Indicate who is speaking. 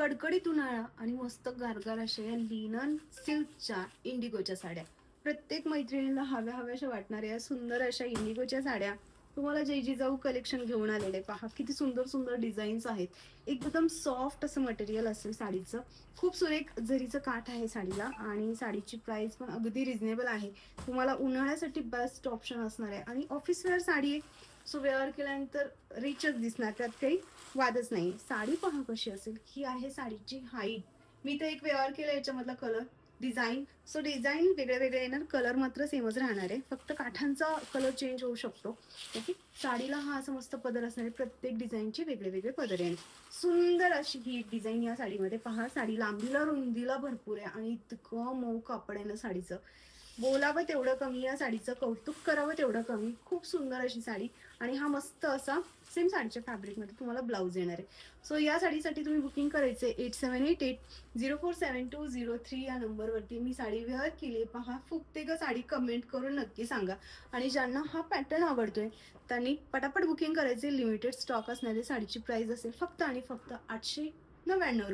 Speaker 1: कडकडीत उन्हाळा आणि मस्त गारगार अशा या लिनन सिल्कच्या इंडिगोच्या साड्या. प्रत्येक मैत्रिणीला हव्या हव्याशा वाटणाऱ्या या सुंदर अशा इंडिगोच्या साड्या तुम्हाला जय जिजाऊ कलेक्शन घेऊन आलेले. पहा किती सुंदर सुंदर डिझाईन्स आहेत. एकदम सॉफ्ट असं मटेरियल असेल साडीचं. खूप सुरेख जरीचं काठ आहे साडीला आणि साडीची प्राइस पण अगदी रिझनेबल आहे. तुम्हाला उन्हाळ्यासाठी बेस्ट ऑप्शन असणार आहे आणि ऑफिस वेअर साडी आहे. सो वेअर केल्यानंतर रिचच दिसणार, त्यात काही वादच नाही. साडी पहा कशी असेल. ही आहे साडीची हाईट. मी तर एक वेअर केलं याच्यामधला कलर डिझाईन. सो डिझाईन वेगळे वेगळे येणार, कलर मात्र सेमच राहणार आहे. फक्त काठांचा कलर चेंज होऊ शकतो. ओके. साडीला हा असा मस्त पदर असणार आहे. प्रत्येक डिझाईनचे वेगळे वेगळे पदर येणार. सुंदर अशी ही डिझाईन या साडीमध्ये. पहा साडी लांबीला रुंदीला भरपूर आहे आणि इतकं मऊ कापड आहे ना साडीचं. बोलावं तेवढं कमी या साडीचं, कौतुक करावं तेवढं कमी. खूप सुंदर अशी साडी आणि हा मस्त असा सेम साडीच्या फॅब्रिकमध्ये तुम्हाला ब्लाऊज येणार आहे. सो या साडीसाठी तुम्ही बुकिंग करायचे 8788047203 या नंबरवरती. मी साडी वेअर केली, पहा फुगते का साडी कमेंट करून नक्की सांगा. आणि ज्यांना हा पॅटर्न आवडतोय त्यांनी पटापट बुकिंग करायचे. लिमिटेड स्टॉक असणारे. साडीची प्राइस असेल फक्त आणि फक्त 899 रुपये.